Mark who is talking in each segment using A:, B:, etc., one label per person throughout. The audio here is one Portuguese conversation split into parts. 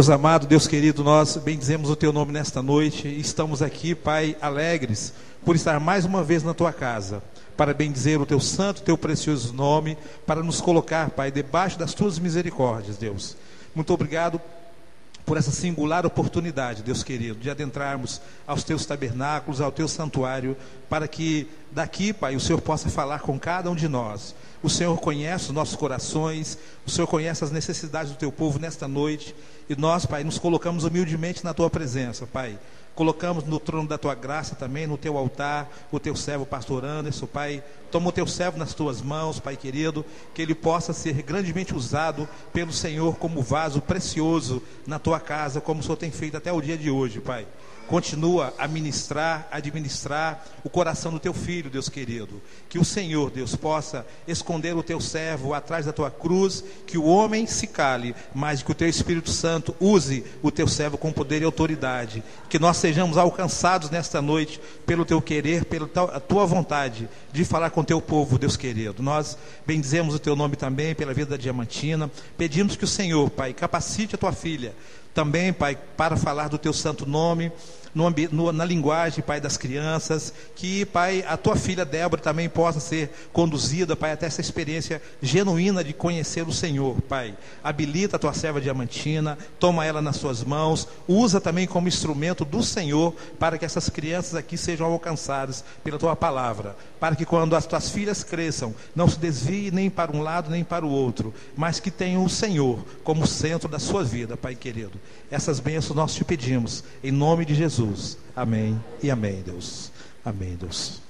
A: Deus amado, Deus querido, nós bendizemos o Teu nome nesta noite e estamos aqui, Pai, alegres por estar mais uma vez na Tua casa, para bendizer o Teu santo, Teu precioso nome, para nos colocar, Pai, debaixo das Tuas misericórdias, Deus. Muito obrigado por essa singular oportunidade, Deus querido, de adentrarmos aos Teus tabernáculos, ao Teu santuário, para que daqui, Pai, o Senhor possa falar com cada um de nós. O Senhor conhece os nossos corações, o Senhor conhece as necessidades do Teu povo nesta noite, e nós, Pai, nos colocamos humildemente na Tua presença, Pai. Colocamos no trono da Tua graça também, no Teu altar, o Teu servo pastor Anderson, Pai. Toma o Teu servo nas Tuas mãos, Pai querido, que ele possa ser grandemente usado pelo Senhor como vaso precioso na Tua casa, como o Senhor tem feito até o dia de hoje, Pai. Continua a ministrar, administrar o coração do Teu filho, Deus querido. Que o Senhor, Deus, possa esconder o Teu servo atrás da Tua cruz, que o homem se cale, mas que o Teu Espírito Santo use o Teu servo com poder e autoridade. Que nós sejamos alcançados nesta noite pelo Teu querer, pela Tua vontade de falar com o Teu povo, Deus querido. Nós bendizemos o Teu nome também pela vida da Diamantina. Pedimos que o Senhor, Pai, capacite a Tua filha também, Pai, para falar do Teu santo nome, na linguagem, Pai, das crianças, que, Pai, a Tua filha Débora também possa ser conduzida, Pai, até essa experiência genuína de conhecer o Senhor, Pai. Habilita a Tua serva Diamantina, toma ela nas Suas mãos, usa também como instrumento do Senhor, para que essas crianças aqui sejam alcançadas pela Tua palavra, para que quando as Tuas filhas cresçam, não se desviem nem para um lado nem para o outro, mas que tenham o Senhor como centro da sua vida, Pai querido. Essas bênçãos nós te pedimos, em nome de Jesus. Amém e amém, Deus. Amém, Deus.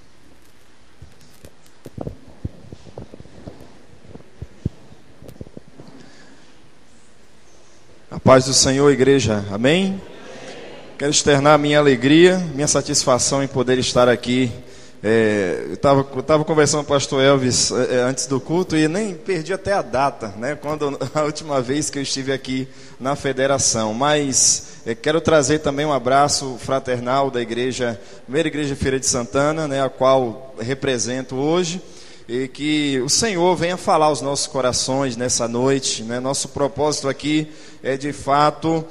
B: A paz do Senhor, igreja. Amém? Quero externar minha alegria, minha satisfação em poder estar aqui. Eu estava conversando com o pastor Elvis antes do culto e nem perdi até a data, né, quando a última vez que eu estive aqui na federação. Mas quero trazer também um abraço fraternal da igreja, primeira igreja Feira de Santana, né, a qual represento hoje. E que o Senhor venha falar aos nossos corações nessa noite, né? Nosso propósito aqui é de fato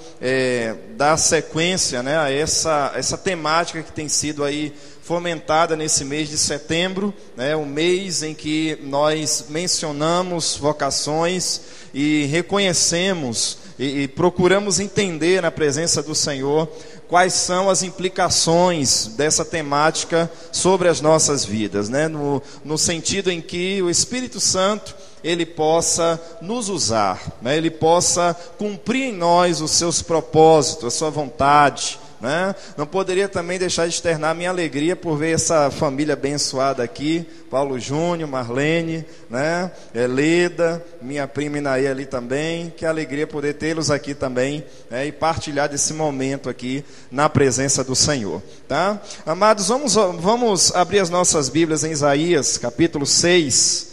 B: dar sequência, né, a essa temática que tem sido aí fomentada nesse mês de setembro, né, o mês em que nós mencionamos vocações e reconhecemos e procuramos entender na presença do Senhor quais são as implicações dessa temática sobre as nossas vidas, né? No sentido em que o Espírito Santo, ele possa nos usar, né? Ele possa cumprir em nós os seus propósitos, a sua vontade, né? Não poderia também deixar de externar minha alegria por ver essa família abençoada aqui, Paulo Júnior, Marlene, né? Leda, minha prima Inaí ali também. Que alegria poder tê-los aqui também, né? E partilhar desse momento aqui na presença do Senhor, tá? Amados, vamos abrir as nossas Bíblias em Isaías capítulo 6.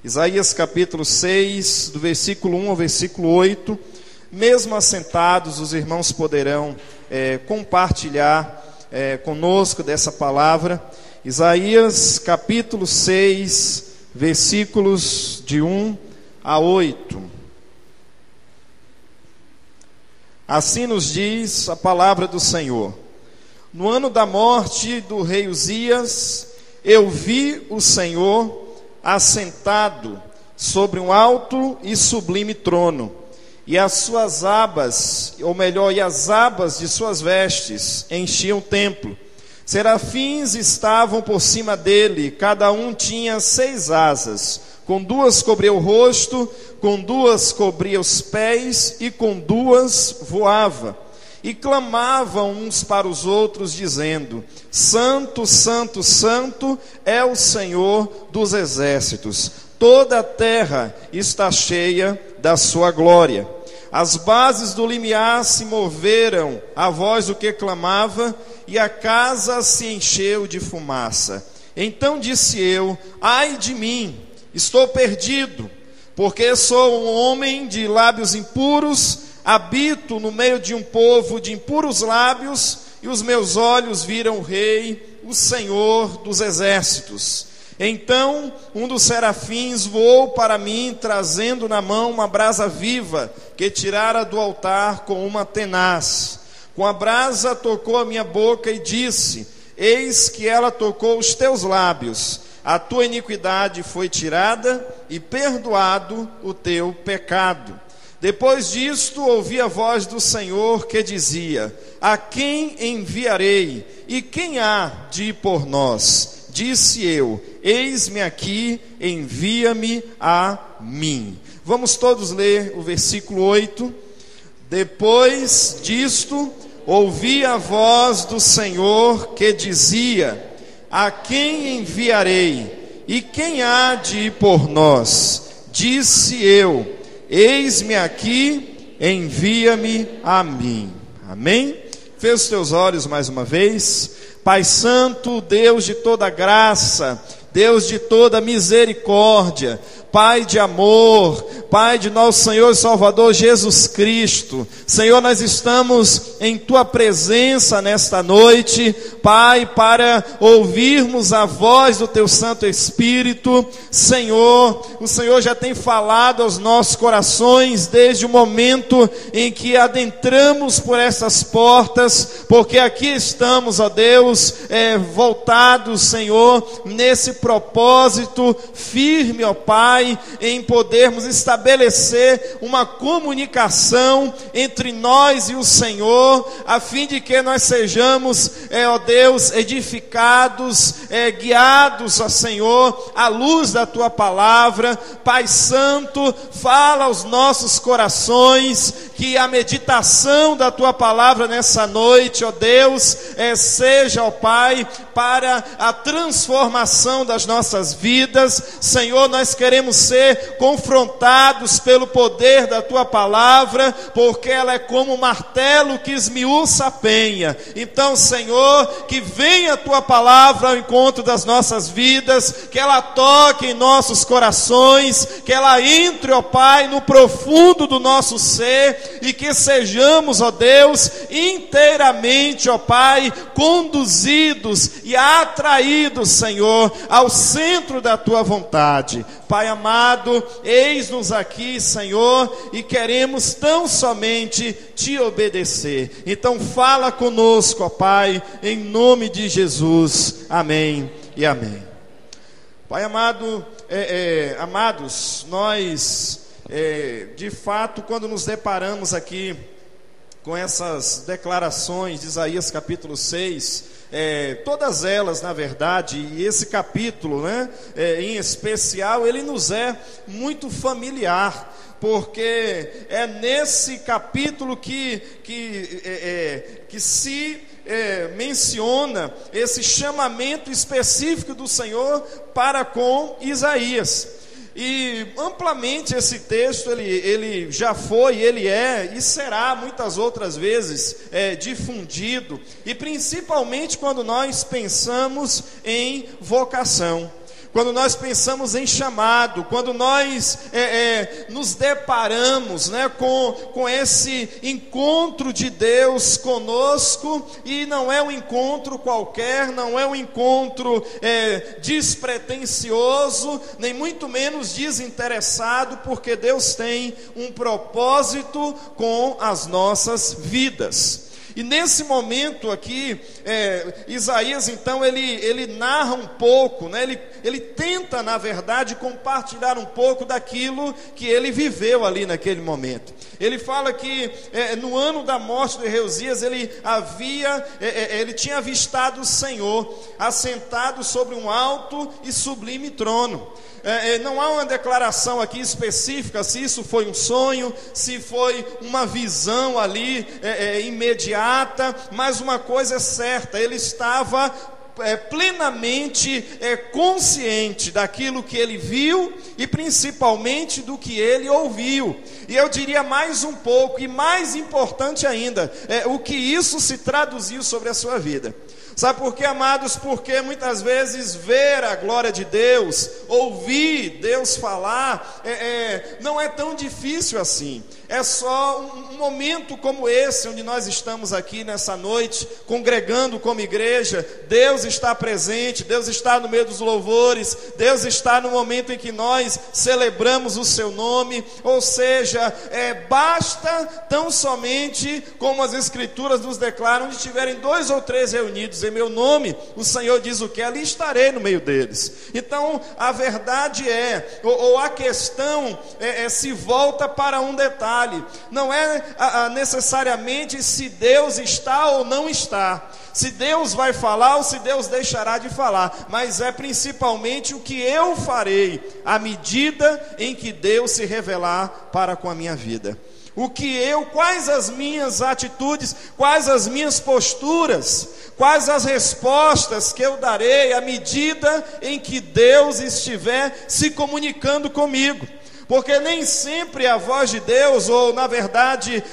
B: Isaías capítulo 6, do versículo 1 ao versículo 8. Mesmo assentados, os irmãos poderão compartilhar conosco dessa palavra. Isaías capítulo 6, versículos de 1 a 8. Assim nos diz a palavra do Senhor: no ano da morte do rei Uzias, eu vi o Senhor assentado sobre um alto e sublime trono, e as suas abas, ou melhor, e as abas de suas vestes enchiam o templo. Serafins estavam por cima dele, cada um tinha 6 asas, com 2 cobria o rosto, com 2 cobria os pés, e com 2 voava. E clamavam uns para os outros, dizendo: Santo, Santo, Santo é o Senhor dos exércitos, toda a terra está cheia da sua glória. As bases do limiar se moveram à voz do que clamava, e a casa se encheu de fumaça. Então disse eu: ai de mim, estou perdido, porque sou um homem de lábios impuros, habito no meio de um povo de impuros lábios, e os meus olhos viram o Rei, o Senhor dos exércitos. Então um dos serafins voou para mim, trazendo na mão uma brasa viva, que tirara do altar com uma tenaz. Com a brasa tocou a minha boca e disse: eis que ela tocou os teus lábios, a tua iniquidade foi tirada e perdoado o teu pecado. Depois disto ouvi a voz do Senhor que dizia: a quem enviarei? E quem há de ir por nós? Disse eu: eis-me aqui, envia-me a mim. Vamos todos ler o versículo 8. Depois disto ouvi a voz do Senhor que dizia: a quem enviarei? E quem há de ir por nós? Disse eu: eis-me aqui, envia-me a mim. Amém? Feche os teus olhos mais uma vez. Pai Santo, Deus de toda graça, Deus de toda misericórdia, Pai de amor, Pai de nosso Senhor e Salvador Jesus Cristo, Senhor, nós estamos em Tua presença nesta noite, Pai, para ouvirmos a voz do Teu Santo Espírito. Senhor, o Senhor já tem falado aos nossos corações desde o momento em que adentramos por essas portas, porque aqui estamos, ó Deus, voltados, Senhor, nesse propósito firme, ó Pai, em podermos estabelecer uma comunicação entre nós e o Senhor, a fim de que nós sejamos, ó Deus, edificados, guiados, ó Senhor, à luz da Tua palavra. Pai Santo, fala aos nossos corações, que a meditação da Tua palavra nessa noite, ó Deus, seja, ó Pai, para a transformação das nossas vidas. Senhor, nós queremos ser confrontados pelo poder da Tua palavra, porque ela é como um martelo que esmiuça a penha. Então, Senhor, que venha a Tua palavra ao encontro das nossas vidas, que ela toque em nossos corações, que ela entre, ó Pai, no profundo do nosso ser, e que sejamos, ó Deus, inteiramente, ó Pai, conduzidos e atraídos, Senhor, ao centro da Tua vontade. Pai amado, eis-nos aqui, Senhor, e queremos tão somente Te obedecer. Então fala conosco, ó Pai, em nome de Jesus. Amém e amém. Pai amado, amados, nós, de fato, quando nos deparamos aqui com essas declarações de Isaías capítulo 6, todas elas, na verdade, e esse capítulo, né, em especial, ele nos é muito familiar, porque é nesse capítulo que se menciona esse chamamento específico do Senhor para com Isaías. E amplamente esse texto, ele já foi, ele é e será muitas outras vezes difundido, e principalmente quando nós pensamos em vocação, quando nós pensamos em chamado, quando nós nos deparamos, né, com esse encontro de Deus conosco, e não é um encontro qualquer, não é um encontro despretensioso, nem muito menos desinteressado, porque Deus tem um propósito com as nossas vidas. E nesse momento aqui, Isaías então ele narra um pouco, né? Ele tenta, na verdade, compartilhar um pouco daquilo que ele viveu ali naquele momento. Ele fala que no ano da morte de Reuzias, ele tinha avistado o Senhor assentado sobre um alto e sublime trono. Não há uma declaração aqui específica se isso foi um sonho, se foi uma visão ali imediata, mas uma coisa é certa: ele estava plenamente consciente daquilo que ele viu e principalmente do que ele ouviu. E eu diria mais um pouco, e mais importante ainda, o que isso se traduziu sobre a sua vida. Sabe por quê, amados? Porque muitas vezes ver a glória de Deus, ouvir Deus falar, não é tão difícil assim. É só um momento como esse, onde nós estamos aqui nessa noite, congregando como igreja. Deus está presente, Deus está no meio dos louvores, Deus está no momento em que nós celebramos o seu nome. Ou seja, basta tão somente, como as Escrituras nos declaram, onde tiverem 2 ou 3 reunidos em meu nome, o Senhor diz o que? Ali estarei no meio deles. Então, a verdade ou a questão se volta para um detalhe. Não é necessariamente se Deus está ou não está, se Deus vai falar ou se Deus deixará de falar, mas é principalmente o que eu farei à medida em que Deus se revelar para com a minha vida. Quais as minhas atitudes, quais as minhas posturas, quais as respostas que eu darei à medida em que Deus estiver se comunicando comigo. Porque nem sempre a voz de Deus, ou na verdade,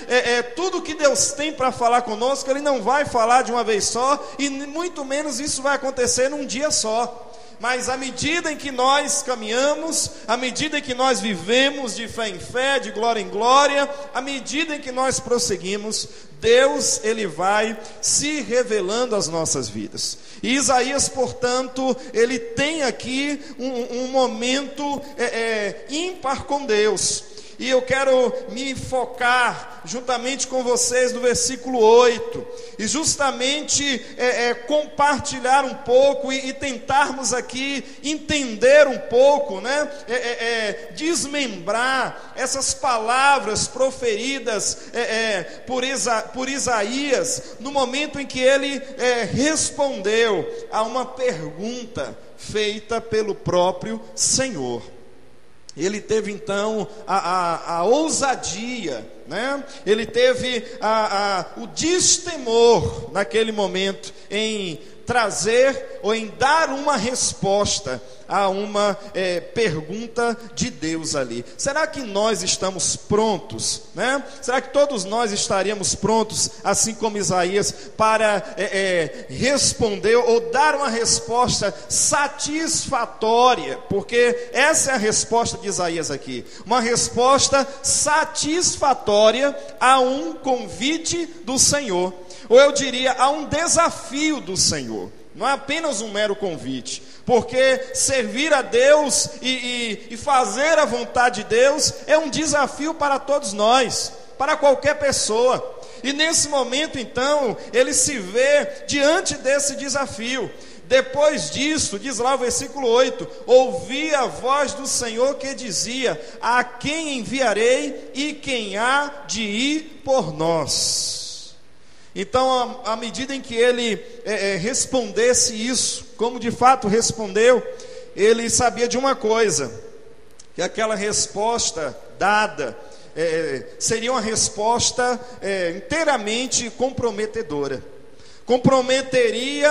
B: tudo que Deus tem para falar conosco, Ele não vai falar de uma vez só, e muito menos isso vai acontecer num dia só. Mas à medida em que nós caminhamos, à medida em que nós vivemos de fé em fé, de glória em glória, à medida em que nós prosseguimos, Deus, Ele vai se revelando às nossas vidas. E Isaías, portanto, ele tem aqui um momento ímpar com Deus. E eu quero me focar juntamente com vocês no versículo 8, e justamente compartilhar um pouco e tentarmos aqui entender um pouco, né? Desmembrar essas palavras proferidas por Isaías, no momento em que ele respondeu a uma pergunta feita pelo próprio Senhor. Ele teve então a ousadia, né? Ele teve o destemor naquele momento em trazer ou em dar uma resposta a uma pergunta de Deus ali. Será que nós estamos prontos, né? Será que todos nós estaríamos prontos, assim como Isaías, para responder ou dar uma resposta satisfatória? Porque essa é a resposta de Isaías aqui, uma resposta satisfatória a um convite do Senhor, ou eu diria a um desafio do Senhor. Não é apenas um mero convite, porque servir a Deus e fazer a vontade de Deus é um desafio para todos nós, para qualquer pessoa. E nesse momento então, ele se vê diante desse desafio. Depois disso, diz lá o versículo 8: ouvi a voz do Senhor que dizia: a quem enviarei e quem há de ir por nós? Então, à medida em que ele respondesse isso, como de fato respondeu, ele sabia de uma coisa, que aquela resposta dada seria uma resposta inteiramente comprometedora. Comprometeria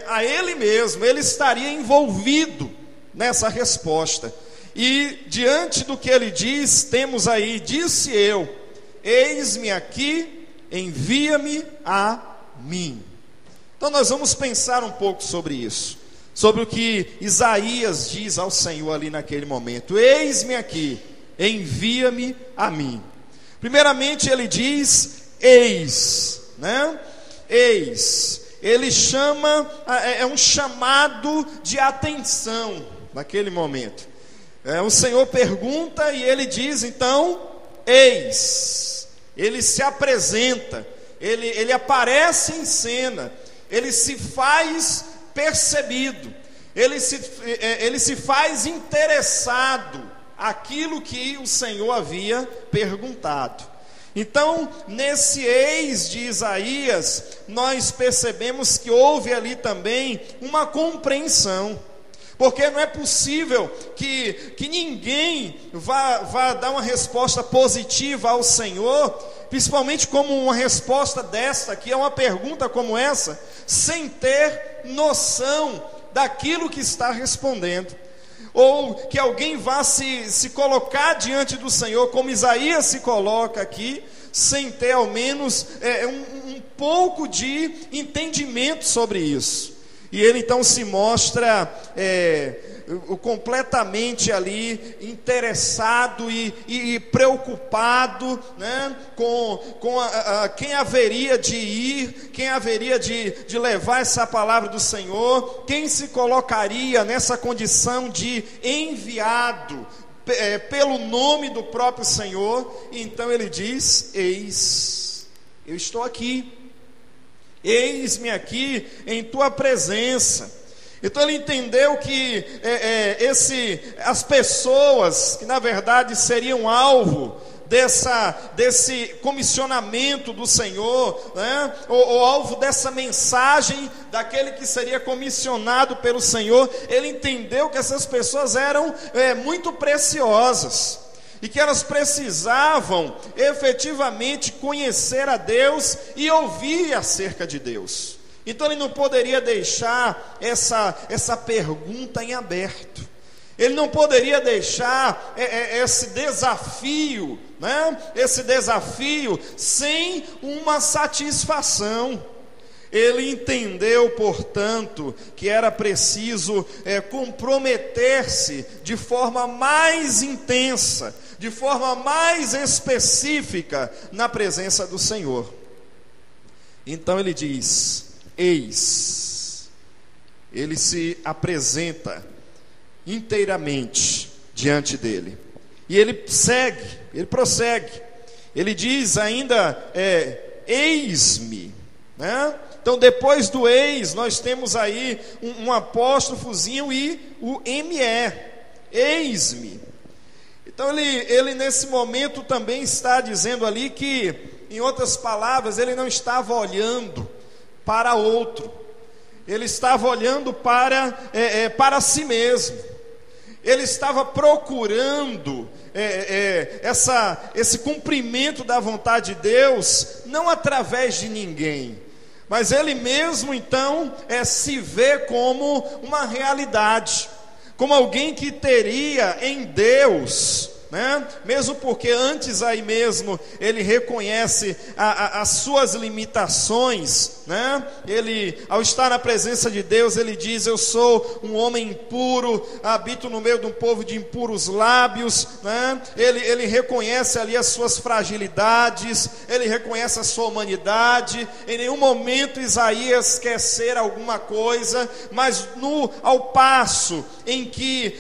B: a ele mesmo, ele estaria envolvido nessa resposta. E diante do que ele diz, temos aí: disse eu, eis-me aqui, envia-me a mim. Então nós vamos pensar um pouco sobre isso, sobre o que Isaías diz ao Senhor ali naquele momento: eis-me aqui, envia-me a mim. Primeiramente ele diz eis, né? Eis, ele chama, é um chamado de atenção naquele momento. O Senhor pergunta e ele diz então, eis. Ele se apresenta, ele aparece em cena, ele se faz percebido, ele se faz interessado aquilo que o Senhor havia perguntado. Então, nesse eis de Isaías, nós percebemos que houve ali também uma compreensão. Porque não é possível que ninguém vá dar uma resposta positiva ao Senhor, principalmente como uma resposta desta, que é uma pergunta como essa, sem ter noção daquilo que está respondendo. Ou que alguém vá se colocar diante do Senhor, como Isaías se coloca aqui, sem ter ao menos um pouco de entendimento sobre isso. E ele então se mostra completamente ali interessado e preocupado, né, com quem haveria de ir, quem haveria de levar essa palavra do Senhor, quem se colocaria nessa condição de enviado pelo nome do próprio Senhor. E então ele diz: eis, eu estou aqui, eis-me aqui em tua presença. Então ele entendeu que as pessoas que na verdade seriam alvo desse comissionamento do Senhor, né, ou alvo dessa mensagem daquele que seria comissionado pelo Senhor, ele entendeu que essas pessoas eram muito preciosas e que elas precisavam efetivamente conhecer a Deus e ouvir acerca de Deus. Então ele não poderia deixar essa pergunta em aberto. Ele não poderia deixar esse desafio, né? Esse desafio sem uma satisfação. Ele entendeu, portanto, que era preciso comprometer-se de forma mais intensa, de forma mais específica na presença do Senhor. Então ele diz: eis, ele se apresenta inteiramente diante dele, e ele prossegue, ele diz ainda, eis-me, né? Então depois do eis, nós temos aí um apóstrofozinho e o ME, eis-me. Então ele nesse momento também está dizendo ali que, em outras palavras, ele não estava olhando para outro, ele estava olhando para si mesmo, ele estava procurando esse cumprimento da vontade de Deus, não através de ninguém, mas ele mesmo então se vê como uma realidade, como alguém que teria em Deus, né? Mesmo porque antes aí mesmo ele reconhece as suas limitações, né? Ele, ao estar na presença de Deus, ele diz: eu sou um homem impuro, habito no meio de um povo de impuros lábios, né? Ele reconhece ali as suas fragilidades, ele reconhece a sua humanidade. Em nenhum momento Isaías quer ser alguma coisa, mas ao passo em que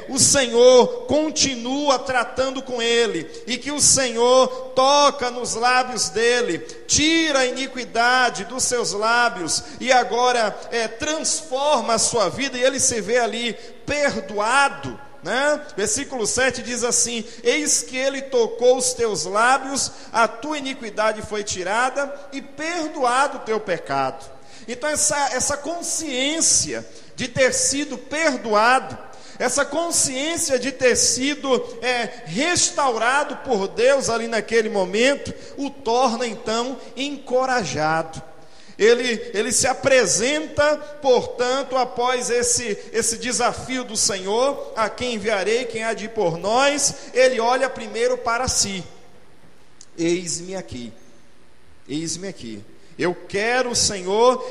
B: o Senhor continua tratando com ele, e que o Senhor toca nos lábios dele, tira a iniquidade dos seus lábios, e agora transforma a sua vida, e ele se vê ali perdoado, né? Versículo 7 diz assim: eis que ele tocou os teus lábios, a tua iniquidade foi tirada, e perdoado o teu pecado. Então essa consciência de ter sido perdoado, essa consciência de ter sido restaurado por Deus ali naquele momento, o torna então encorajado. Ele se apresenta, portanto, após esse desafio do Senhor: a quem enviarei, quem há de ir por nós? Ele olha primeiro para si: eis-me aqui, eis-me aqui. Eu quero, Senhor,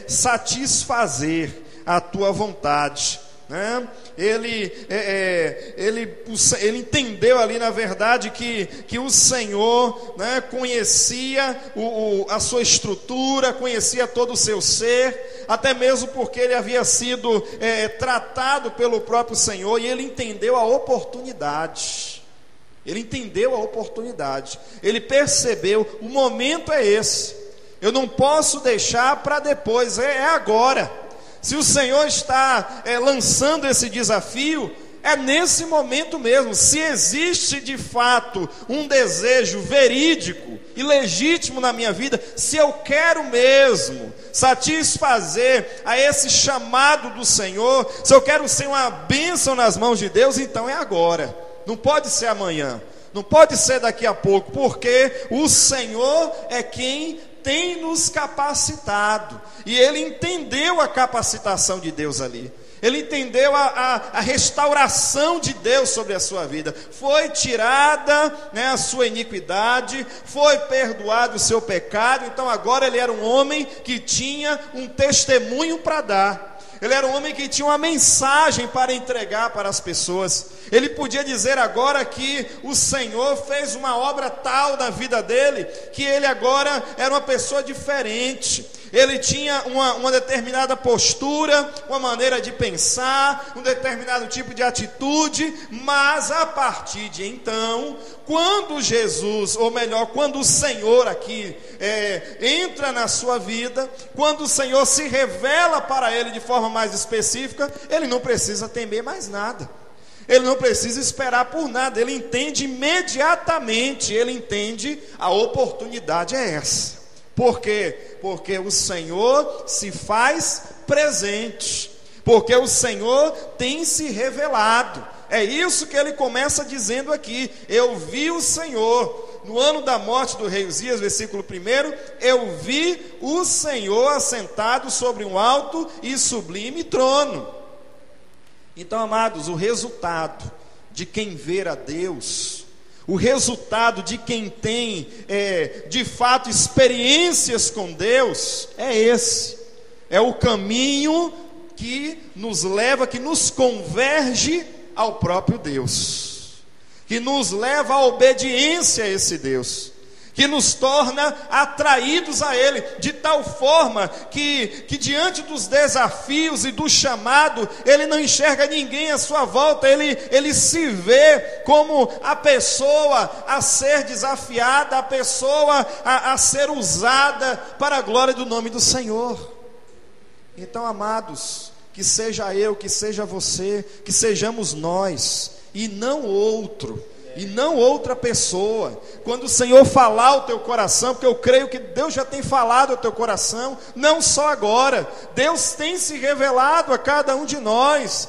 B: satisfazer a tua vontade, né? Ele entendeu ali, na verdade, que o Senhor, né, conhecia a sua estrutura, conhecia todo o seu ser, até mesmo porque ele havia sido tratado pelo próprio Senhor, e ele entendeu a oportunidade. Ele entendeu a oportunidade, ele percebeu: o momento é esse, eu não posso deixar para depois, é agora. Se o Senhor está lançando esse desafio, é nesse momento mesmo. Se existe de fato um desejo verídico e legítimo na minha vida, se eu quero mesmo satisfazer a esse chamado do Senhor, se eu quero ser uma bênção nas mãos de Deus, então é agora, não pode ser amanhã, não pode ser daqui a pouco, porque o Senhor é quem tem nos capacitado, e ele entendeu a capacitação de Deus ali. Ele entendeu a restauração de Deus sobre a sua vida. Foi tirada, né, a sua iniquidade, foi perdoado o seu pecado. Então agora ele era um homem que tinha um testemunho para dar. Ele era um homem que tinha uma mensagem para entregar para as pessoas. Ele podia dizer agora que o Senhor fez uma obra tal na vida dele, que ele agora era uma pessoa diferente. Ele tinha uma determinada postura, uma maneira de pensar, um determinado tipo de atitude. Mas a partir de então, quando Jesus, ou melhor, quando o Senhor aqui entra na sua vida, quando o Senhor se revela para ele de forma mais específica, ele não precisa temer mais nada. Ele não precisa esperar por nada. Ele entende imediatamente. Ele entende a oportunidade é essa. Por quê? Porque o Senhor se faz presente. Porque o Senhor tem se revelado. É isso que ele começa dizendo aqui. Eu vi o Senhor. No ano da morte do rei Uzias, versículo 1, eu vi o Senhor assentado sobre um alto e sublime trono. Então, amados, o resultado de quem ver a Deus, o resultado de quem tem, de fato, experiências com Deus, é esse. É o caminho que nos leva, que nos converge ao próprio Deus, que nos leva à obediência a esse Deus, que nos torna atraídos a Ele, de tal forma que diante dos desafios e do chamado, ele não enxerga ninguém à sua volta, ele se vê como a pessoa a ser desafiada, a pessoa a ser usada para a glória do nome do Senhor. Então, amados, que seja eu, que seja você, que sejamos nós, e não outro, e não outra pessoa. Quando o Senhor falar ao teu coração, porque eu creio que Deus já tem falado ao teu coração, não só agora, Deus tem se revelado a cada um de nós.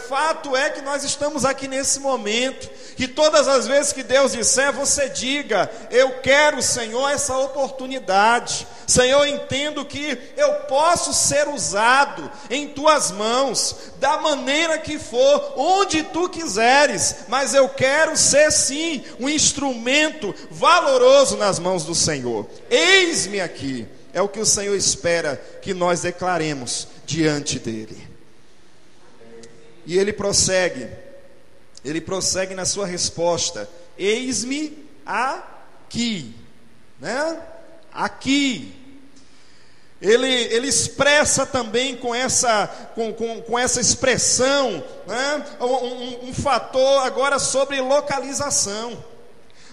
B: Fato é que nós estamos aqui nesse momento, que todas as vezes que Deus disser, você diga: eu quero, Senhor, essa oportunidade. Senhor, entendo que eu posso ser usado em tuas mãos, da maneira que for, onde tu quiseres, mas eu quero ser sim um instrumento valoroso nas mãos do Senhor. Eis-me aqui. É o que o Senhor espera que nós declaremos diante dele. E ele prossegue na sua resposta: eis-me aqui, né? Aqui. Ele expressa também com essa expressão, né, um fator agora sobre localização.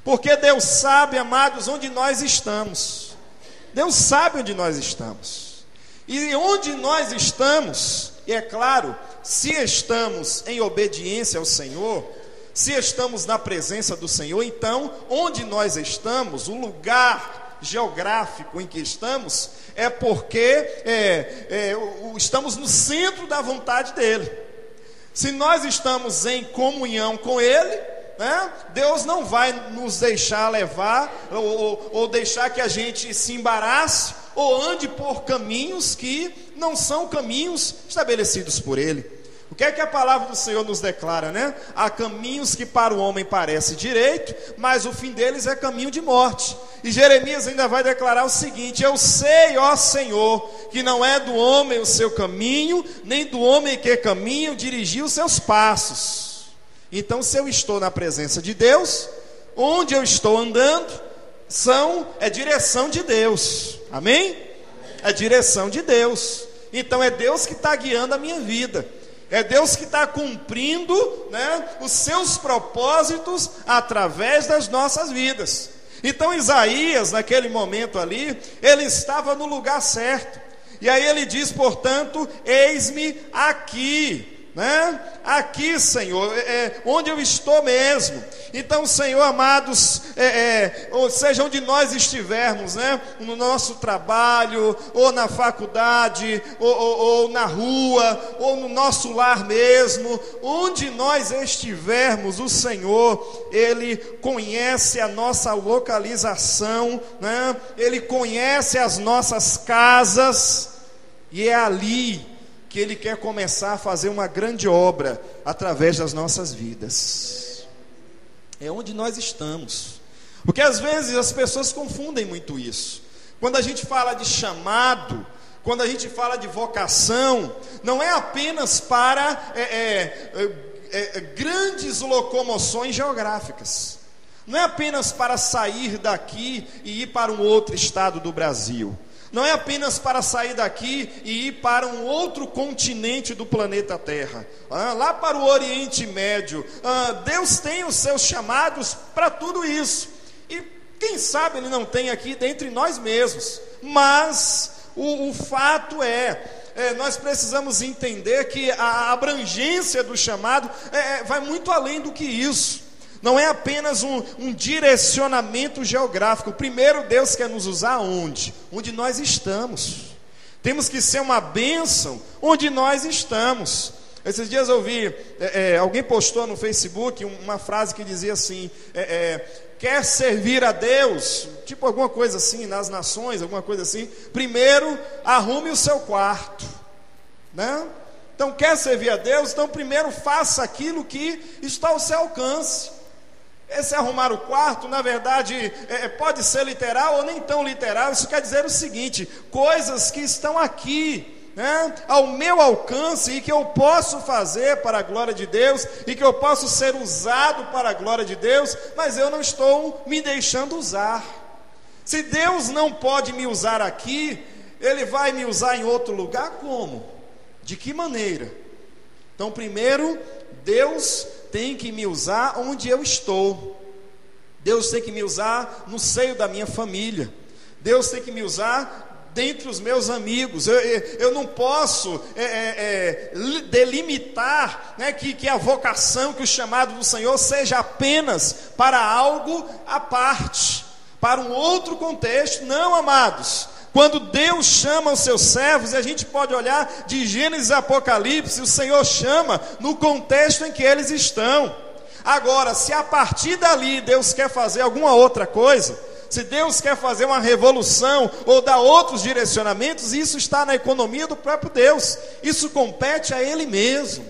B: Porque Deus sabe, amados, onde nós estamos. Deus sabe onde nós estamos. E onde nós estamos, e é claro, se estamos em obediência ao Senhor, se estamos na presença do Senhor, então, onde nós estamos, o lugar geográfico em que estamos, é porque estamos no centro da vontade dele. Se nós estamos em comunhão com ele, né, Deus não vai nos deixar levar ou deixar que a gente se embarace ou ande por caminhos que não são caminhos estabelecidos por ele. O que é que a palavra do Senhor nos declara, né? Há caminhos que para o homem parece direito, mas o fim deles é caminho de morte. E Jeremias ainda vai declarar o seguinte: eu sei, ó Senhor, que não é do homem o seu caminho, nem do homem que caminha dirigir os seus passos. Então, se eu estou na presença de Deus, onde eu estou andando é direção de Deus. Amém? É direção de Deus. Então é Deus que está guiando a minha vida. É Deus que está cumprindo, né, os seus propósitos através das nossas vidas. Então Isaías, naquele momento ali, ele estava no lugar certo. E aí ele diz, portanto, eis-me aqui. Né? Aqui, Senhor, onde eu estou mesmo. Então, Senhor, amados, ou seja, onde nós estivermos, né? No nosso trabalho, ou na faculdade, ou na rua, ou no nosso lar mesmo, onde nós estivermos, o Senhor, Ele conhece a nossa localização, né? Ele conhece as nossas casas, e é ali que Ele quer começar a fazer uma grande obra através das nossas vidas. É onde nós estamos. Porque às vezes as pessoas confundem muito isso. Quando a gente fala de chamado, quando a gente fala de vocação, não é apenas para grandes locomoções geográficas. Não é apenas para sair daqui e ir para um outro estado do Brasil. Não é apenas para sair daqui e ir para um outro continente do planeta Terra, lá para o Oriente Médio. Deus tem os seus chamados para tudo isso. E quem sabe Ele não tem aqui dentre nós mesmos. Mas o fato nós precisamos entender que a abrangência do chamado vai muito além do que isso. Não é apenas um direcionamento geográfico. Primeiro, Deus quer nos usar onde? Onde nós estamos. Temos que ser uma bênção onde nós estamos. Esses dias eu vi, alguém postou no Facebook uma frase que dizia assim, quer servir a Deus, tipo alguma coisa assim, nas nações, alguma coisa assim, primeiro arrume o seu quarto, né? Então quer servir a Deus, então primeiro faça aquilo que está ao seu alcance. Esse arrumar o quarto, na verdade, pode ser literal ou nem tão literal. Isso quer dizer o seguinte: coisas que estão aqui, né, ao meu alcance, e que eu posso fazer para a glória de Deus, e que eu posso ser usado para a glória de Deus, mas eu não estou me deixando usar. Se Deus não pode me usar aqui, Ele vai me usar em outro lugar? Como? De que maneira? Então, primeiro, Deus tem que me usar onde eu estou. Deus tem que me usar no seio da minha família. Deus tem que me usar dentre os meus amigos. Eu não posso delimitar, né, que a vocação, que o chamado do Senhor seja apenas para algo à parte, para um outro contexto. Não, amados. Quando Deus chama os seus servos, e a gente pode olhar de Gênesis a Apocalipse, o Senhor chama no contexto em que eles estão. Agora, se a partir dali Deus quer fazer alguma outra coisa, se Deus quer fazer uma revolução ou dar outros direcionamentos, isso está na economia do próprio Deus. Isso compete a Ele mesmo.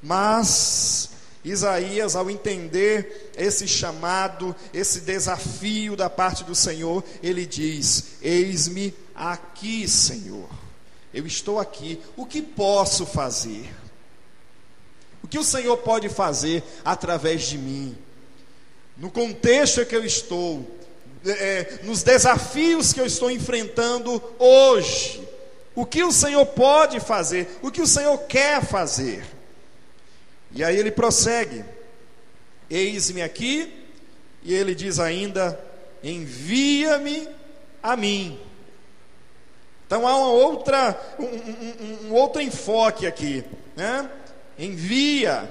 B: Mas Isaías, ao entender esse chamado, esse desafio da parte do Senhor, ele diz: eis-me aqui, Senhor, eu estou aqui, o que posso fazer? O que o Senhor pode fazer através de mim? No contexto em que eu estou, nos desafios que eu estou enfrentando hoje, o que o Senhor pode fazer? O que o Senhor quer fazer? E aí ele prossegue: eis-me aqui, e ele diz ainda: envia-me a mim. Então há um outro enfoque aqui, né? Envia.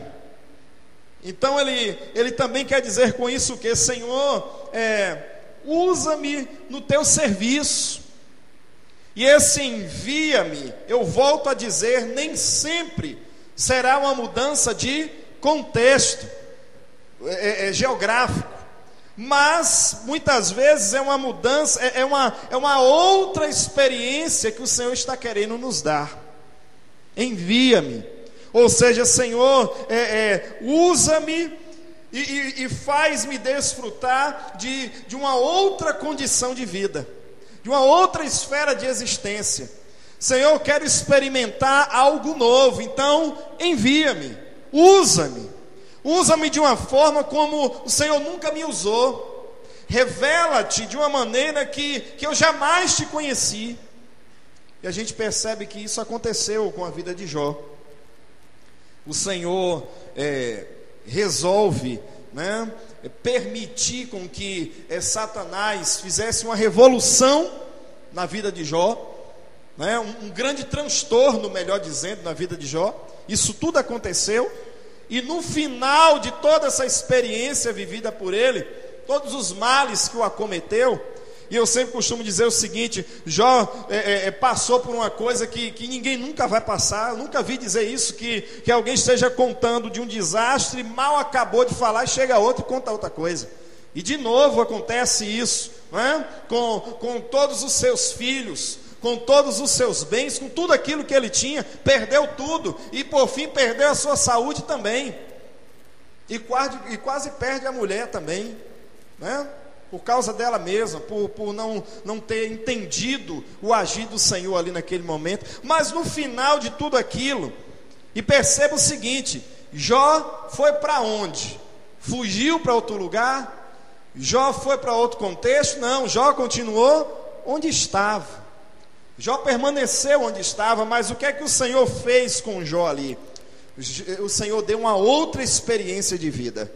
B: Então ele também quer dizer com isso que: Senhor, usa-me no teu serviço. E esse envia-me, eu volto a dizer, nem sempre será uma mudança de contexto geográfico, mas muitas vezes é uma mudança, é uma outra experiência que o Senhor está querendo nos dar. Envia-me, ou seja, Senhor, usa-me e faz-me desfrutar de uma outra condição de vida, de uma outra esfera de existência. Senhor, eu quero experimentar algo novo, então envia-me, usa-me de uma forma como o Senhor nunca me usou. Revela-te de uma maneira que eu jamais te conheci. E a gente percebe que isso aconteceu com a vida de Jó. O Senhor resolve, né, permitir com que Satanás fizesse uma revolução na vida de Jó, né, um grande transtorno, melhor dizendo, na vida de Jó. Isso tudo aconteceu, e no final de toda essa experiência vivida por ele, todos os males que o acometeu, e eu sempre costumo dizer o seguinte: Jó passou por uma coisa que ninguém nunca vai passar. Eu nunca vi dizer isso, que alguém esteja contando de um desastre, mal acabou de falar, e chega outro e conta outra coisa. E de novo acontece isso, né? Com todos os seus filhos, com todos os seus bens, com tudo aquilo que ele tinha, perdeu tudo, e por fim perdeu a sua saúde também, e quase perde a mulher também, né? Por causa dela mesma, por não ter entendido o agir do Senhor ali naquele momento. Mas no final de tudo aquilo, e perceba o seguinte: Jó foi para onde? Fugiu para outro lugar? Jó foi para outro contexto? Não, Jó continuou onde estava. Jó permaneceu onde estava, mas o que é que o Senhor fez com Jó ali? O Senhor deu uma outra experiência de vida,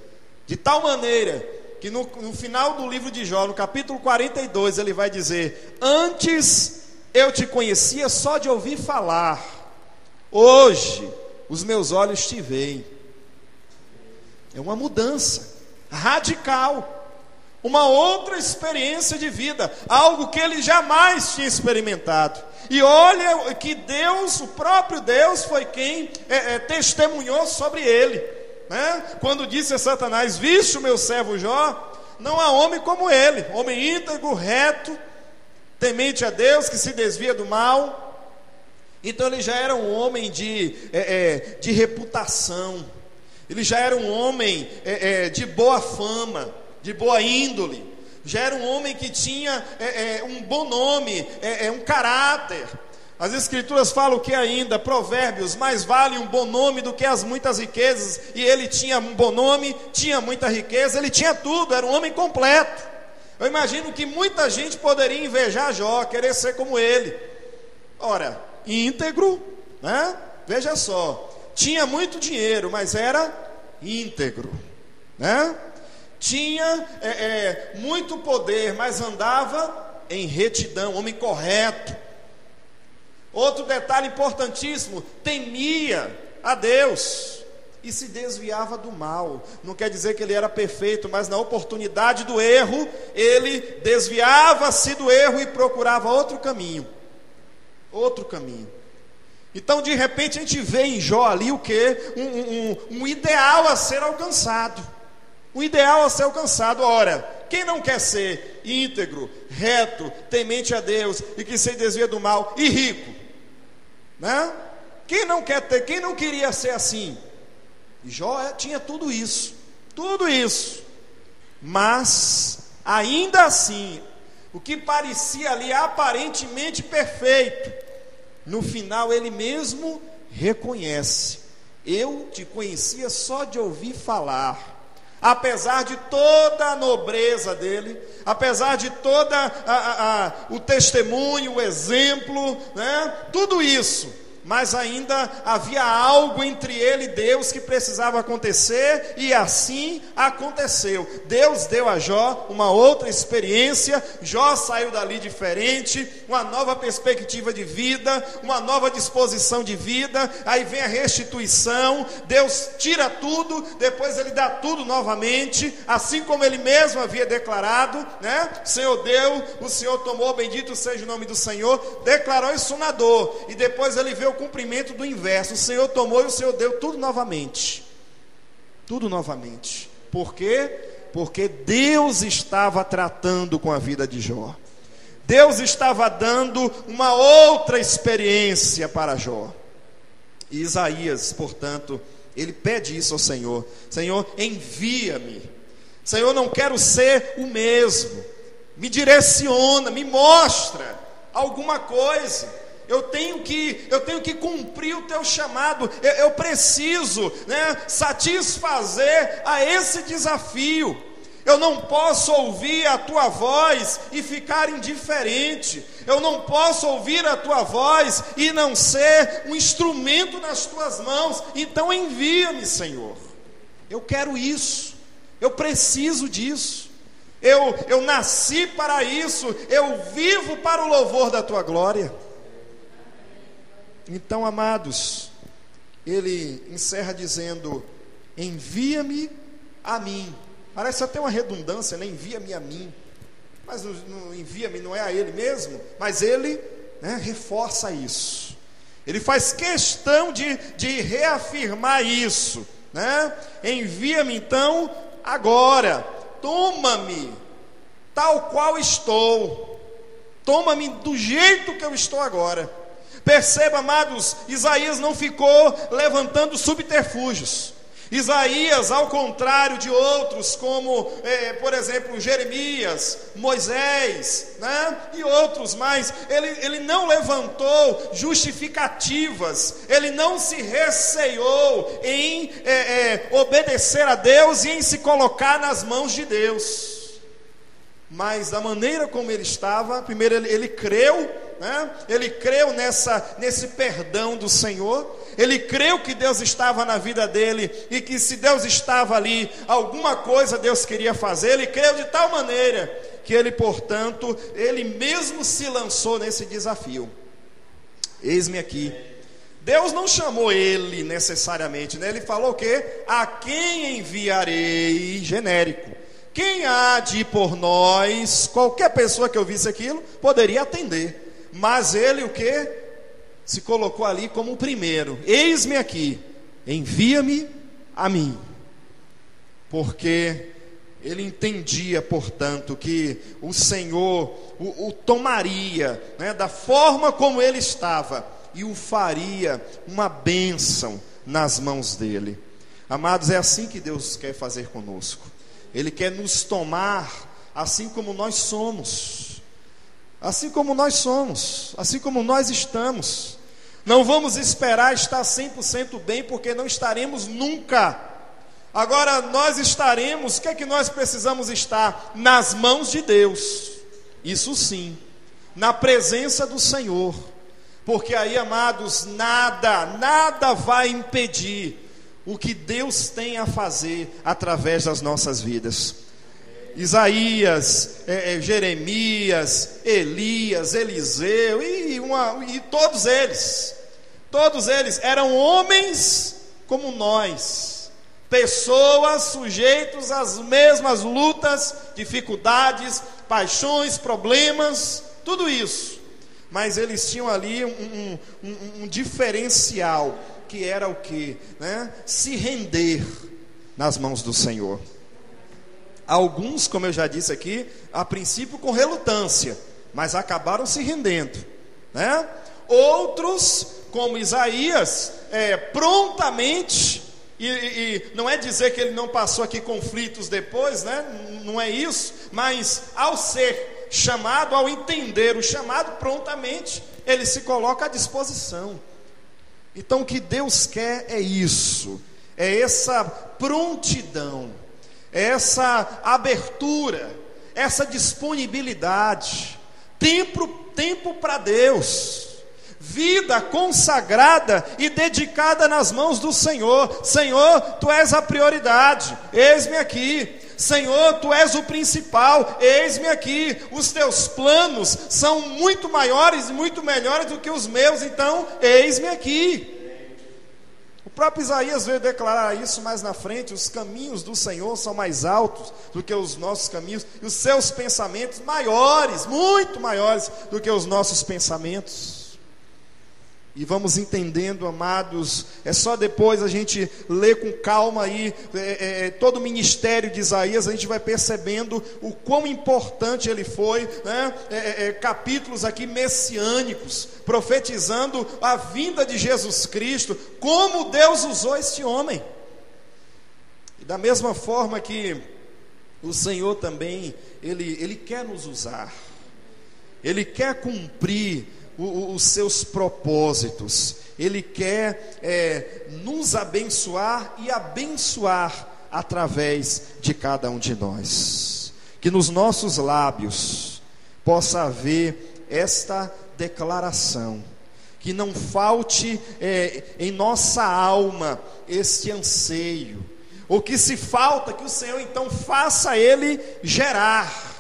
B: de tal maneira que no final do livro de Jó, no capítulo 42, ele vai dizer: antes eu te conhecia só de ouvir falar, hoje os meus olhos te veem. É uma mudança radical, uma outra experiência de vida, algo que ele jamais tinha experimentado. E olha que Deus, o próprio Deus, foi quem testemunhou sobre ele, né? Quando disse a Satanás: viste o meu servo Jó? Não há homem como ele, homem íntegro, reto, temente a Deus, que se desvia do mal. Então ele já era um homem de reputação, ele já era um homem de boa fama, de boa índole, já era um homem que tinha um bom nome, um caráter. As Escrituras falam que ainda, Provérbios, mais vale um bom nome do que as muitas riquezas. E ele tinha um bom nome, tinha muita riqueza, ele tinha tudo, era um homem completo. Eu imagino que muita gente poderia invejar Jó, querer ser como ele. Ora, íntegro, né? Veja só, tinha muito dinheiro, mas era íntegro, né? Tinha muito poder, mas andava em retidão, homem correto. Outro detalhe importantíssimo: temia a Deus e se desviava do mal. Não quer dizer que ele era perfeito, mas na oportunidade do erro, ele desviava-se do erro e procurava outro caminho. Outro caminho. Então, de repente, a gente vê em Jó ali o quê? Um ideal a ser alcançado. Um ideal a ser alcançado. Ora, quem não quer ser íntegro, reto, temente a Deus e que se desvia do mal e rico? Né? Quem não queria ser assim? Jó tinha tudo isso, mas ainda assim, o que parecia ali aparentemente perfeito, no final ele mesmo reconhece: eu te conhecia só de ouvir falar. Apesar de toda a nobreza dele, apesar de toda o testemunho, o exemplo, né? Tudo isso, mas ainda havia algo entre ele e Deus que precisava acontecer, e assim aconteceu. Deus deu a Jó uma outra experiência. Jó saiu dali diferente, uma nova perspectiva de vida, uma nova disposição de vida. Aí vem a restituição, Deus tira tudo, depois ele dá tudo novamente, assim como ele mesmo havia declarado, né? O Senhor deu, o Senhor tomou, bendito seja o nome do Senhor. Declarou isso na dor, e depois ele vê o cumprimento do inverso: o Senhor tomou e o Senhor deu tudo novamente. Tudo novamente. Por quê? Porque Deus estava tratando com a vida de Jó. Deus estava dando uma outra experiência para Jó. E Isaías, portanto, ele pede isso ao Senhor: Senhor, envia-me. Senhor, não quero ser o mesmo. Me direciona, me mostra alguma coisa. Eu tenho que cumprir o teu chamado. Eu preciso, né, satisfazer a esse desafio. Eu não posso ouvir a tua voz e ficar indiferente. Eu não posso ouvir a tua voz e não ser um instrumento nas tuas mãos. Então envia-me, Senhor. Eu quero isso. Eu preciso disso. Eu nasci para isso. Eu vivo para o louvor da tua glória. Então, amados, ele encerra dizendo: envia-me a mim. Parece até uma redundância, né? Envia-me a mim. Mas não envia-me, não é a ele mesmo? Mas ele, né, reforça isso. Ele faz questão de reafirmar isso, né? Envia-me então agora. Toma-me tal qual estou. toma-me do jeito que eu estou agora. Perceba, amados, Isaías não ficou levantando subterfúgios. Isaías, ao contrário de outros, como, por exemplo, Jeremias, Moisés, né? E outros mais, ele não levantou justificativas, ele não se receou em obedecer a Deus e em se colocar nas mãos de Deus. Mas da maneira como ele estava, primeiro ele creu, né? Ele creu nesse perdão do Senhor. Ele creu que Deus estava na vida dele e que se Deus estava ali, alguma coisa Deus queria fazer. Ele creu de tal maneira que ele, portanto, ele mesmo se lançou nesse desafio. Eis-me aqui. Deus não chamou ele necessariamente, né? Ele falou o quê? A quem enviarei? Genérico. Quem há de ir por nós? Qualquer pessoa que ouvisse aquilo poderia atender. Mas ele o quê? Se colocou ali como o primeiro. Eis-me aqui, envia-me a mim. Porque ele entendia, portanto, que o Senhor o tomaria, né, da forma como ele estava e o faria uma bênção nas mãos dele. Amados, é assim que Deus quer fazer conosco. Ele quer nos tomar assim como nós somos. Assim como nós somos, assim como nós estamos. Não vamos esperar estar 100% bem, porque não estaremos nunca. Agora nós estaremos, o que é que nós precisamos estar? Nas mãos de Deus. Isso sim, na presença do Senhor. Porque aí, amados, nada vai impedir o que Deus tem a fazer através das nossas vidas. Isaías, Jeremias, Elias, Eliseu e todos eles eram homens como nós, pessoas sujeitos às mesmas lutas, dificuldades, paixões, problemas, tudo isso. Mas eles tinham ali um diferencial, que era o quê? Né? Se render nas mãos do Senhor. Alguns, como eu já disse aqui, a princípio com relutância, mas acabaram se rendendo, né? Outros, como Isaías, prontamente, e não é dizer que ele não passou aqui conflitos depois, né? Não é isso, mas ao ser chamado, ao entender o chamado, prontamente ele se coloca à disposição. Então o que Deus quer é isso, é essa prontidão, essa abertura, essa disponibilidade, tempo para Deus, vida consagrada e dedicada nas mãos do Senhor. Senhor, Tu és a prioridade, eis-me aqui. Senhor, Tu és o principal, eis-me aqui. Os Teus planos são muito maiores e muito melhores do que os meus, então eis-me aqui. O próprio Isaías veio declarar isso mais na frente: os caminhos do Senhor são mais altos do que os nossos caminhos, e os seus pensamentos maiores, muito maiores do que os nossos pensamentos. E vamos entendendo, amados, é só depois a gente ler com calma aí todo o ministério de Isaías, a gente vai percebendo o quão importante ele foi, né? Capítulos aqui messiânicos, profetizando a vinda de Jesus Cristo, como Deus usou este homem. E da mesma forma que o Senhor também, Ele quer nos usar, Ele quer cumprir os seus propósitos, Ele quer nos abençoar e abençoar através de cada um de nós. Que nos nossos lábios possa haver esta declaração, que não falte em nossa alma este anseio, ou que se falta, que o Senhor então faça ele gerar.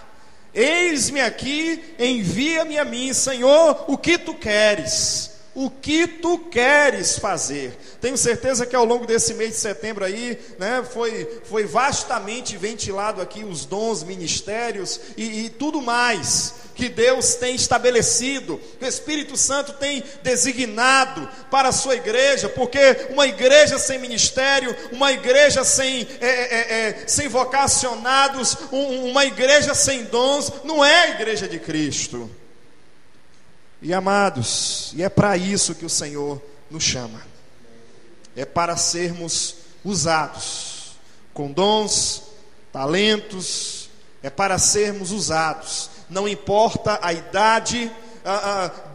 B: Eis-me aqui, envia-me a mim. Senhor, o que Tu queres? O que Tu queres fazer? Tenho certeza que ao longo desse mês de setembro aí, né, foi vastamente ventilado aqui os dons, ministérios e tudo mais que Deus tem estabelecido, que o Espírito Santo tem designado para a sua igreja, porque uma igreja sem ministério, uma igreja sem vocacionados, uma igreja sem dons, não é a igreja de Cristo. E amados, e é para isso que o Senhor nos chama. É para sermos usados com dons, talentos, é para sermos usados. Não importa a idade,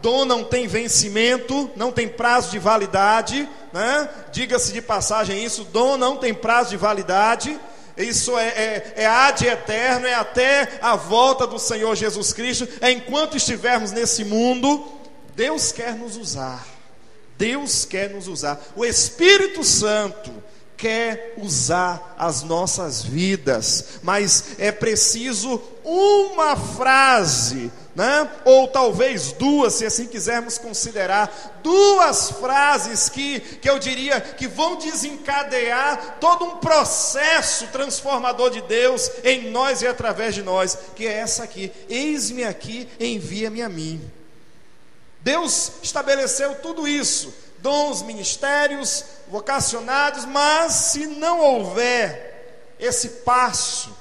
B: dom não tem vencimento, não tem prazo de validade, né? Diga-se de passagem isso, dom não tem prazo de validade. Isso é ad eterno, é até a volta do Senhor Jesus Cristo. É enquanto estivermos nesse mundo, Deus quer nos usar. Deus quer nos usar. O Espírito Santo quer usar as nossas vidas, mas é preciso uma frase, né? Ou talvez duas, se assim quisermos considerar, duas frases que eu diria que vão desencadear todo um processo transformador de Deus em nós e através de nós, que é essa aqui: eis-me aqui, envia-me a mim. Deus estabeleceu tudo isso, dons, ministérios, vocacionados, mas se não houver esse passo,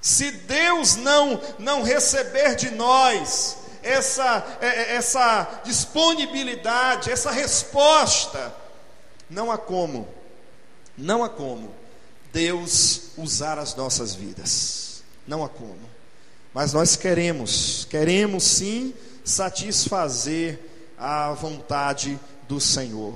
B: se Deus não receber de nós essa disponibilidade, essa resposta, não há como Deus usar as nossas vidas, não há como. Mas nós queremos sim satisfazer a vontade do Senhor.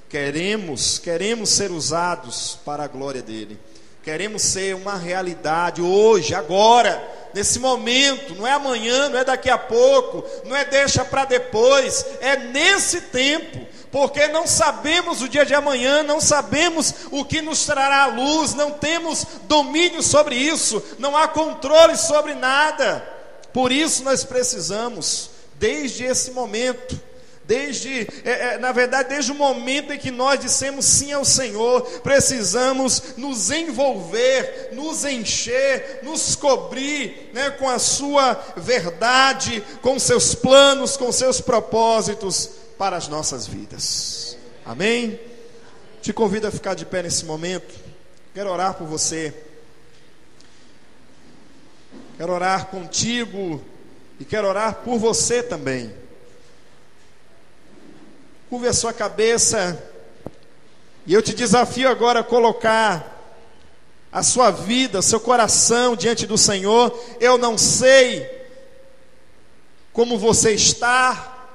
B: Queremos ser usados para a glória dele. Queremos ser uma realidade hoje, agora, nesse momento. Não é amanhã, não é daqui a pouco, não é deixa para depois, é nesse tempo, porque não sabemos o dia de amanhã, não sabemos o que nos trará a luz, não temos domínio sobre isso, não há controle sobre nada. Por isso nós precisamos, desde esse momento, desde o momento em que nós dissemos sim ao Senhor, precisamos nos envolver, nos encher, nos cobrir, né, com a sua verdade, com seus planos, com seus propósitos para as nossas vidas. Amém? Te convido a ficar de pé nesse momento. Quero orar por você. Quero orar contigo e quero orar por você também. Curve a sua cabeça e eu te desafio agora a colocar a sua vida, seu coração diante do Senhor. Eu não sei como você está,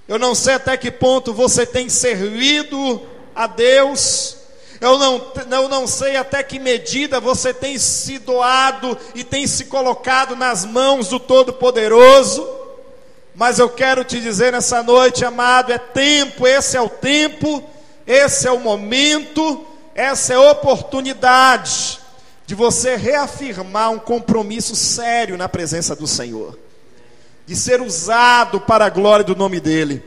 B: eu não sei até que ponto você tem servido a Deus, eu não sei até que medida você tem se doado e tem se colocado nas mãos do Todo-Poderoso. Mas eu quero te dizer nessa noite, amado, é tempo, esse é o tempo, esse é o momento, essa é a oportunidade de você reafirmar um compromisso sério na presença do Senhor, de ser usado para a glória do nome dEle,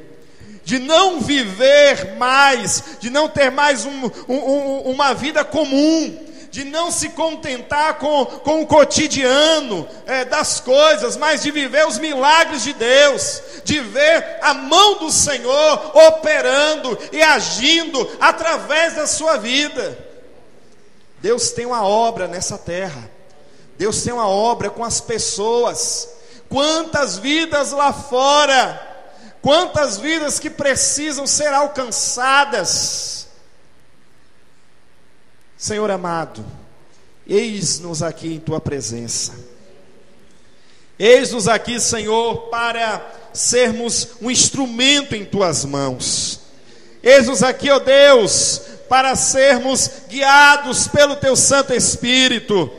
B: de não viver mais, de não ter mais uma vida comum, de não se contentar com o cotidiano das coisas, mas de viver os milagres de Deus, de ver a mão do Senhor operando e agindo através da sua vida. Deus tem uma obra nessa terra, Deus tem uma obra com as pessoas. Quantas vidas lá fora, quantas vidas que precisam ser alcançadas. Senhor amado, eis-nos aqui em Tua presença. Eis-nos aqui, Senhor, para sermos um instrumento em Tuas mãos. Eis-nos aqui, ó Deus, para sermos guiados pelo Teu Santo Espírito.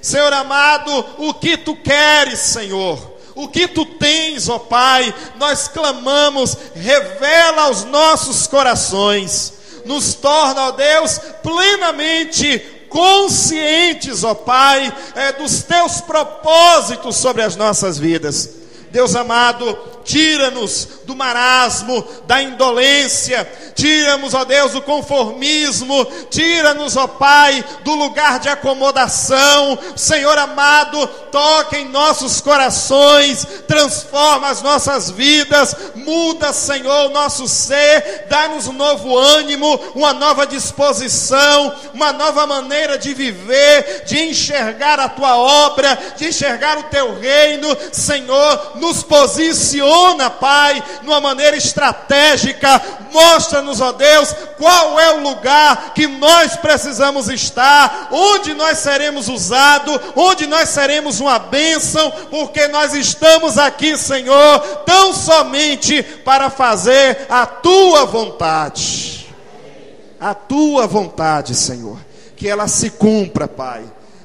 B: Senhor amado, o que Tu queres, Senhor, o que Tu tens, ó Pai, nós clamamos, revela aos nossos corações. Nos torna, ó Deus, plenamente conscientes, ó Pai, dos Teus propósitos sobre as nossas vidas. Deus amado, tira-nos do marasmo, da indolência, tira-nos, ó Deus, do conformismo, tira-nos, ó Pai, do lugar de acomodação. Senhor amado, toca em nossos corações, transforma as nossas vidas, muda, Senhor, o nosso ser, dá-nos um novo ânimo, uma nova disposição, uma nova maneira de viver, de enxergar a Tua obra, de enxergar o Teu reino. Senhor, nos posiciona posiciona, Pai, de uma maneira estratégica. Mostra-nos, ó Deus, qual é o lugar que nós precisamos estar, onde nós seremos usados, onde nós seremos uma bênção, porque nós estamos aqui, Senhor, tão somente para fazer a Tua vontade. A Tua vontade, Senhor, que ela se cumpra, Pai,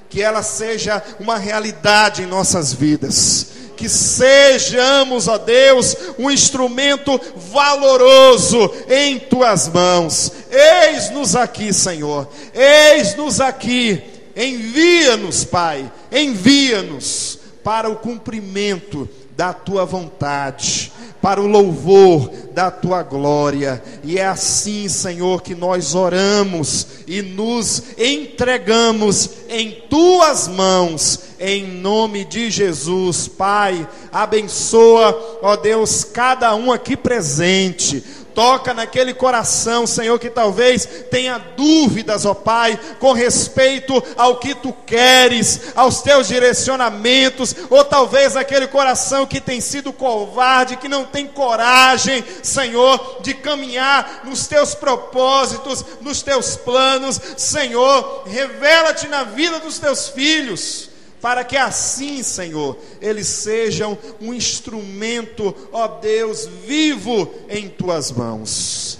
B: que ela seja uma realidade em nossas vidas, que sejamos, ó Deus, um instrumento valoroso em Tuas mãos. Eis-nos aqui, Senhor, eis-nos aqui, envia-nos, Pai, envia-nos para o cumprimento da Tua vontade, para o louvor da Tua glória. E é assim, Senhor, que nós oramos e nos entregamos em Tuas mãos, em nome de Jesus. Pai, abençoa, ó Deus, cada um aqui presente. Toca naquele coração, Senhor, que talvez tenha dúvidas, ó Pai, com respeito ao que Tu queres, aos Teus direcionamentos, ou talvez aquele coração que tem sido covarde, que não tem coragem, Senhor, de caminhar nos Teus propósitos, nos Teus planos. Senhor, revela-te na vida dos Teus filhos, para que assim, Senhor, eles sejam um instrumento, ó Deus, vivo em Tuas mãos.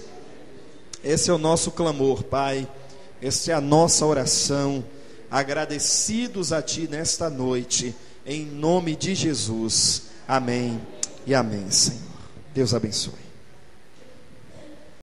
B: Esse é o nosso clamor, Pai, essa é a nossa oração, agradecidos a Ti nesta noite, em nome de Jesus. Amém e amém, Senhor. Deus abençoe.